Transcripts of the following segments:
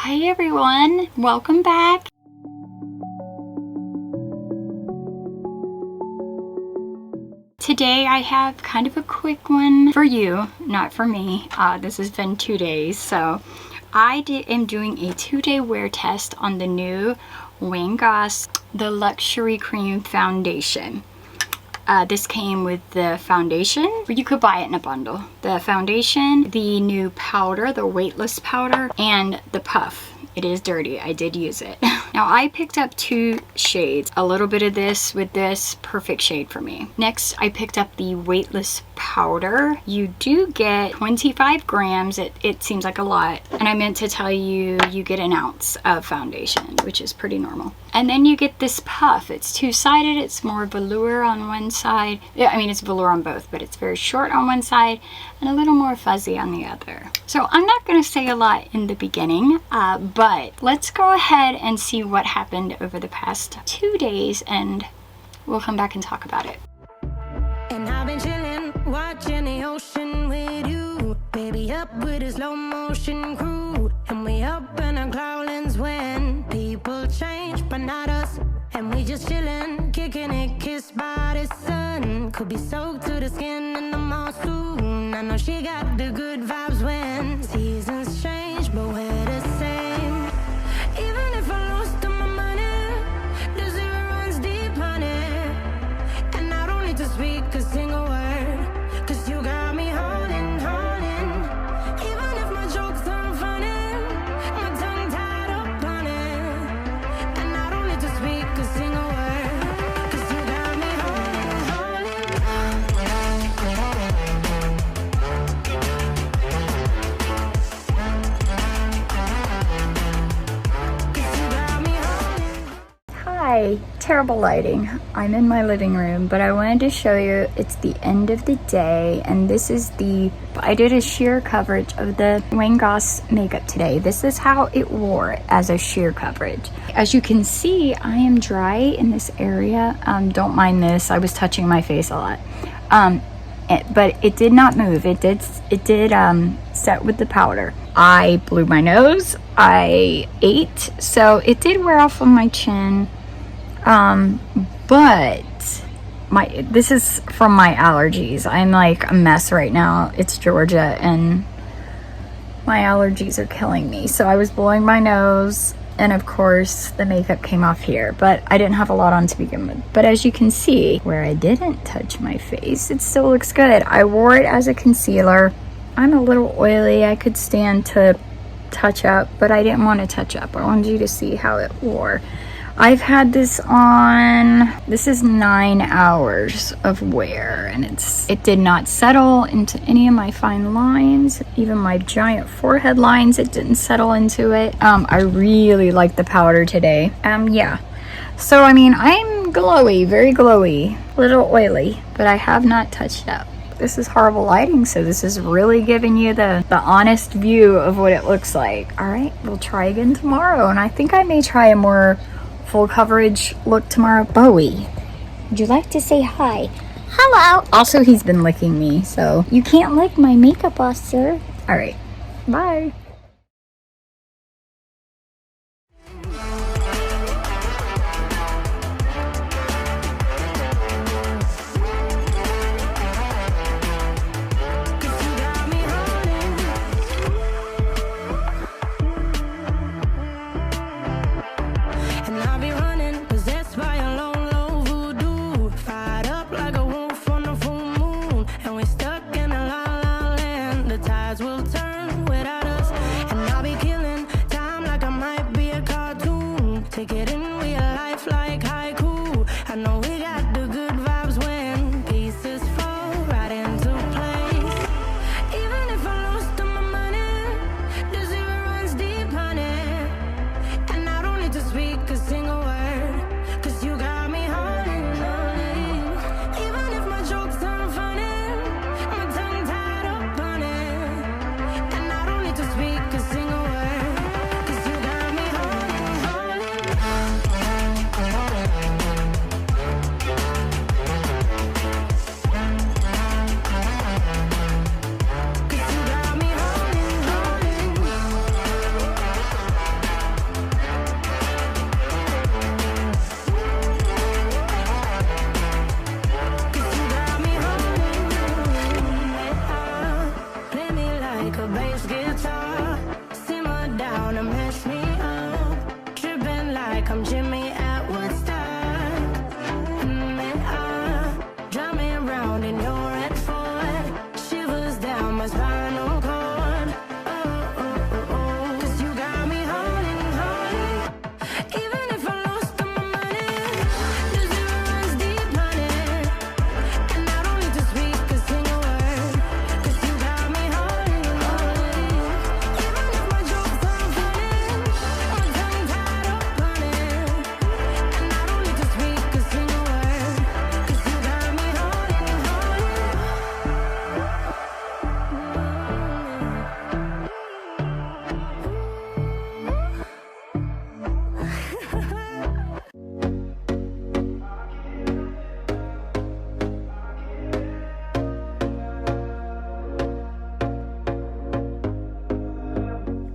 Hi everyone, welcome back. Today I have kind of a quick one for you, not for me. This has been 2 days, so I am doing a 2-day wear test on the new Goss, the Luxury Cream Foundation. This came with the foundation, or you could buy it in a bundle. The foundation, the new powder, the weightless powder, and the puff. It is dirty, I did use it. Now I picked up 2 shades, a little bit of this with this, perfect shade for me. Next I picked up the weightless powder. You do get 25 grams, it seems like a lot. And I meant to tell you, you get an ounce of foundation, which is pretty normal. And then you get this puff. It's 2-sided, it's more velour on one side. Yeah, I mean it's velour on both, but it's very short on one side and a little more fuzzy on the other. So I'm not gonna say a lot in the beginning, but let's go ahead and see what happened over the past 2 days and we'll come back and talk about it. And I've been chilling, watching the ocean with you. Baby up with a slow motion crew. And we up in our cloudlands when people change, but not us. And we just chilling, kicking it, kissed by the sun. Could be soaked to the skin in the mall soon. I know she got the good vibes when seasons change, but we're the same. Even if I lost all my money, the zero runs deep, honey. And I don't need to speak a single word, 'cause you got me holding, holding. Even if my jokes aren't funny, my tongue tied up on it. And I don't need to speak a single word, 'cause you got me holding, holding. Hi, terrible lighting. I'm in my living room, but I wanted to show you it's the end of the day and this is I did a sheer coverage of the Goss makeup today. This is how it wore as a sheer coverage. As you can see, I am dry in this area. Don't mind this, I was touching my face a lot. But it did not move. It did set with the powder. I blew my nose, I ate, so it did wear off on my chin. But this is from my allergies. I'm like a mess right now. It's Georgia and my allergies are killing me. So I was blowing my nose and of course the makeup came off here, but I didn't have a lot on to begin with. But as you can see, where I didn't touch my face, it still looks good. I wore it as a concealer. I'm a little oily. I could stand to touch up, but I didn't want to touch up. I wanted you to see how it wore. I've had this on, this is 9 hours of wear and it did not settle into any of my fine lines, even my giant forehead lines, it didn't settle into it. I really like the powder today. Yeah. So, I mean, I'm glowy, very glowy, a little oily, but I have not touched up. This is horrible lighting, so this is really giving you the honest view of what it looks like. All right, we'll try again tomorrow, and I think I may try a more full coverage look tomorrow. Bowie, would you like to say hi? Hello. Also, he's been licking me, so you can't lick my makeup off, sir. All right, bye. Will turn without us. down and mess me up. Tripping like I'm Jimmy at Woodstock. Drive me around in your red Ford. Shivers down my spinal cord. Oh, 'cause you got me holding, holding. Even if I lost all my money, the zero runs deep money. And I don't need to speak a single word, 'cause you got me holding, holding. Even if my jokes aren't funny, my tongue tied up on it. And I don't need to speak a single word, 'cause you got me holding,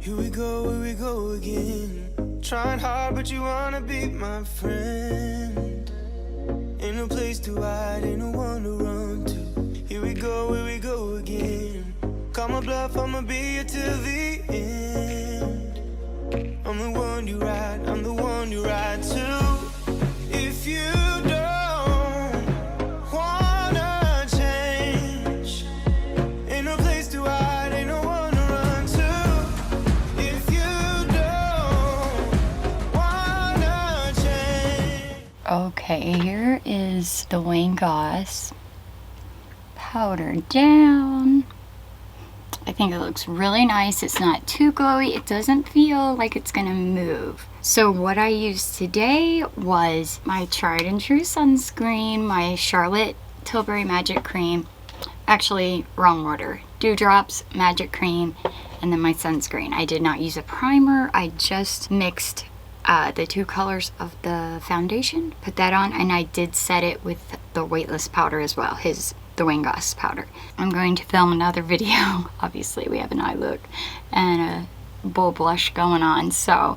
Here we go again. Trying hard, but you wanna be my friend. Ain't no place to hide, ain't no one to run to. Here we go again. Call my bluff, I'ma be here till the end. I'm the one you ride, I'm the one you ride to. If you don't wanna change, ain't no place to hide, ain't no one to run to. If you don't wanna change. Okay, here is the Goss powdered down. I think it looks really nice. It's not too glowy. It doesn't feel like it's gonna move. So what I used today was my tried and true sunscreen, my Charlotte Tilbury Magic Cream. Actually, wrong order. Dewdrops, Magic Cream, and then my sunscreen. I did not use a primer. I just mixed the two colors of the foundation, put that on, and I did set it with the weightless powder as well, the Goss powder. I'm going to film another video. Obviously, we have an eye look and a bull blush going on, so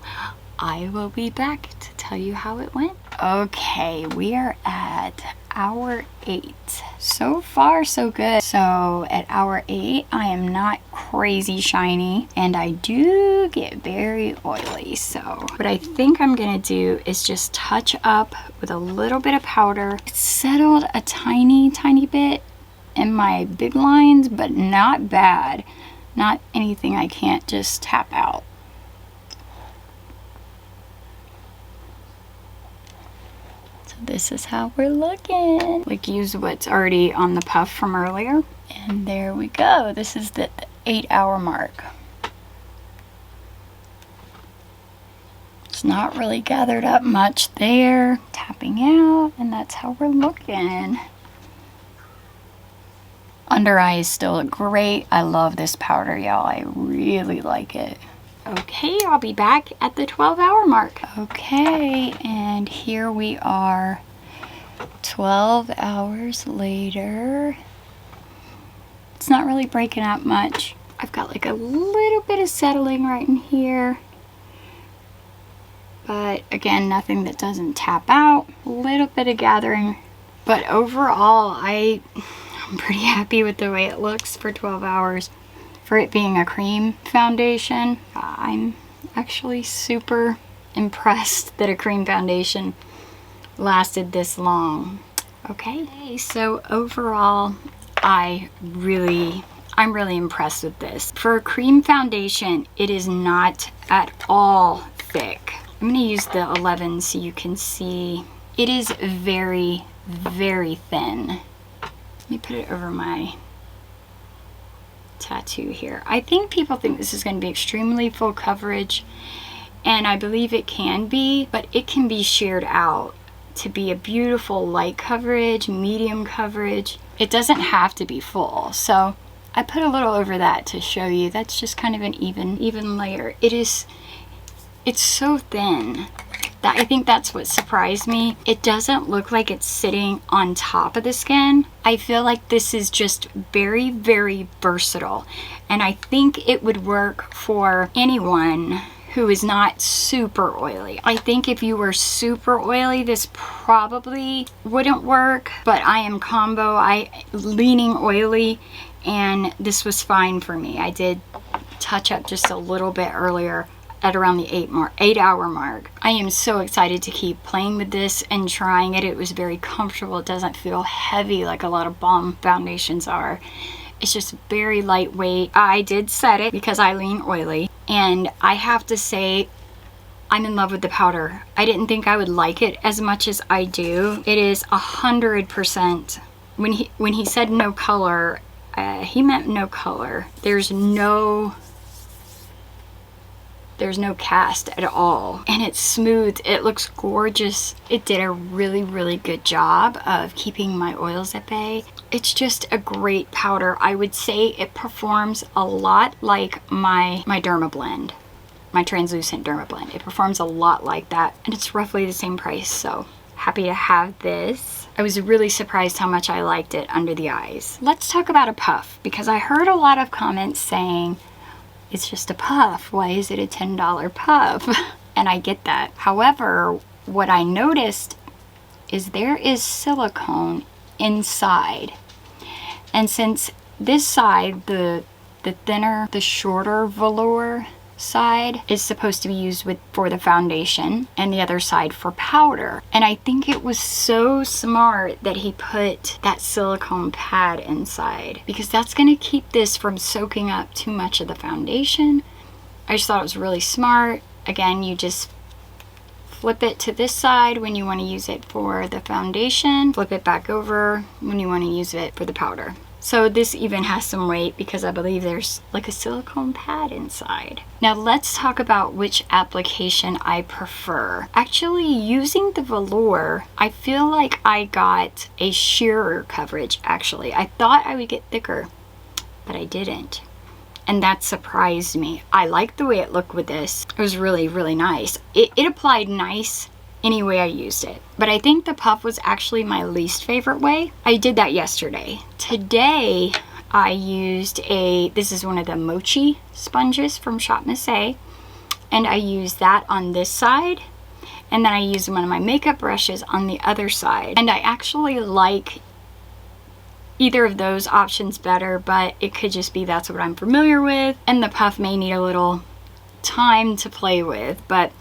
I will be back to tell you how it went. Okay, we are at hour 8. So far, so good. So at hour 8, I am not crazy shiny, and I do get very oily. So what I think I'm gonna do is just touch up with a little bit of powder. It's settled a tiny bit in my big lines, but not bad. Not anything I can't just tap out. This is how we're looking. Like, use what's already on the puff from earlier. And there we go. This is the 8-hour mark. It's not really gathered up much there. Tapping out, and that's how we're looking. Under eyes still look great. I love this powder, y'all. I really like it. Okay, I'll be back at the 12-hour mark. Okay, and here we are 12 hours later. It's not really breaking up much. I've got like a little bit of settling right in here. But again, nothing that doesn't tap out. A little bit of gathering. But overall, I'm pretty happy with the way it looks for 12 hours. For it being a cream foundation, I'm actually super impressed that a cream foundation lasted this long. Okay, so overall, I'm really impressed with this. For a cream foundation, it is not at all thick. I'm gonna use the 11 so you can see. It is very, very thin. Let me put it over my tattoo here. I think people think this is going to be extremely full coverage, and I believe it can be, but it can be sheared out to be a beautiful light coverage, medium coverage. It doesn't have to be full, so I put a little over that to show you. That's just kind of an even layer. It's so thin that I think that's what surprised me. It doesn't look like it's sitting on top of the skin. I feel like this is just very, very versatile, and I think it would work for anyone who is not super oily. I think if you were super oily, this probably wouldn't work, but I am combo, leaning oily, and this was fine for me. I did touch up just a little bit earlier. at around the 8-hour mark. I am so excited to keep playing with this and trying it. It was very comfortable. It doesn't feel heavy like a lot of balm foundations are. It's just very lightweight. I did set it because I lean oily, and I have to say I'm in love with the powder. I didn't think I would like it as much as I do. It is 100%. When he said no color, he meant no color. There's no cast at all, and it's smooth. It looks gorgeous. It did a really, really good job of keeping my oils at bay. It's just a great powder. I would say it performs a lot like my Derma Blend, my translucent Derma Blend. It performs a lot like that, and it's roughly the same price, so happy to have this. I was really surprised how much I liked it under the eyes. Let's talk about a puff, because I heard a lot of comments saying, it's just a puff. Why is it a $10 puff? And I get that. However, what I noticed is there is silicone inside. And since this side, the thinner, the shorter velour side is supposed to be used for the foundation, and the other side for powder. And I think it was so smart that he put that silicone pad inside, because that's going to keep this from soaking up too much of the foundation. I just thought it was really smart. Again, you just flip it to this side when you want to use it for the foundation, flip it back over when you want to use it for the powder. So this even has some weight because I believe there's like a silicone pad inside. Now let's talk about which application I prefer. Actually, using the velour, I feel like I got a sheerer coverage actually. I thought I would get thicker, but I didn't. And that surprised me. I liked the way it looked with this. It was really, really nice. It applied nice any way I used it. But I think the puff was actually my least favorite way. I did that yesterday. Today, I used this is one of the mochi sponges from Shop Miss A, and I used that on this side, and then I used one of my makeup brushes on the other side. And I actually like either of those options better, but it could just be that's what I'm familiar with, and the puff may need a little time to play with, but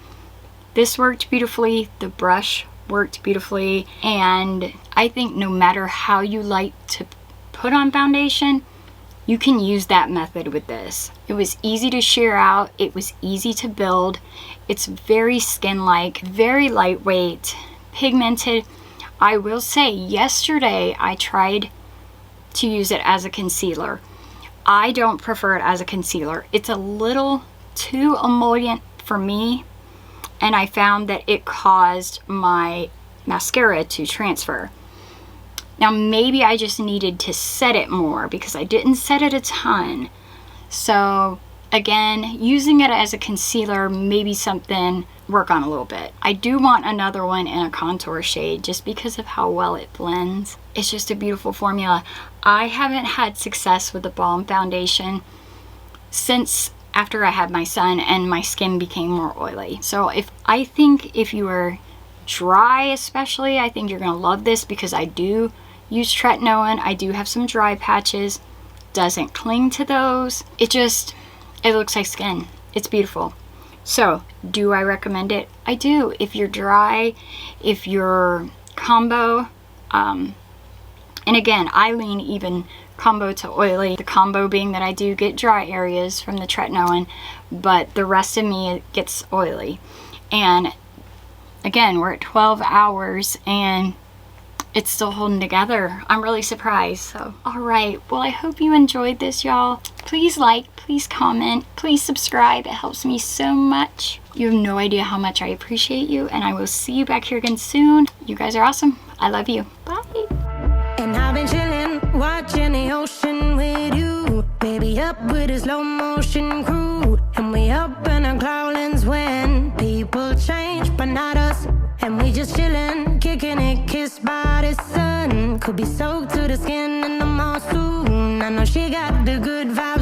this worked beautifully, the brush worked beautifully, and I think no matter how you like to put on foundation, you can use that method with this. It was easy to sheer out, it was easy to build, it's very skin-like, very lightweight, pigmented. I will say, yesterday I tried to use it as a concealer. I don't prefer it as a concealer. It's a little too emollient for me, and I found that it caused my mascara to transfer. Now maybe I just needed to set it more because I didn't set it a ton. So again, using it as a concealer, maybe something work on a little bit. I do want another one in a contour shade just because of how well it blends. It's just a beautiful formula. I haven't had success with the balm foundation since after I had my son and my skin became more oily. So I think if you are dry especially, I think you're gonna love this because I do use tretinoin. I do have some dry patches. Doesn't cling to those. It looks like skin. It's beautiful. So do I recommend it? I do. If you're dry, if you're combo, and again, I lean even combo to oily. The combo being that I do get dry areas from the tretinoin, but the rest of me, it gets oily. And again, we're at 12 hours and it's still holding together. I'm really surprised. So, all right. Well, I hope you enjoyed this, y'all. Please like, please comment, please subscribe. It helps me so much. You have no idea how much I appreciate you, and I will see you back here again soon. You guys are awesome. I love you. Bye. And I've been chillin', watching the ocean with you. Baby, up with a slow motion crew. And we up in our cloudlands when people change, but not us. And we just chillin', kicking it, kissed by the sun. Could be soaked to the skin in the mall soon. I know she got the good vibes.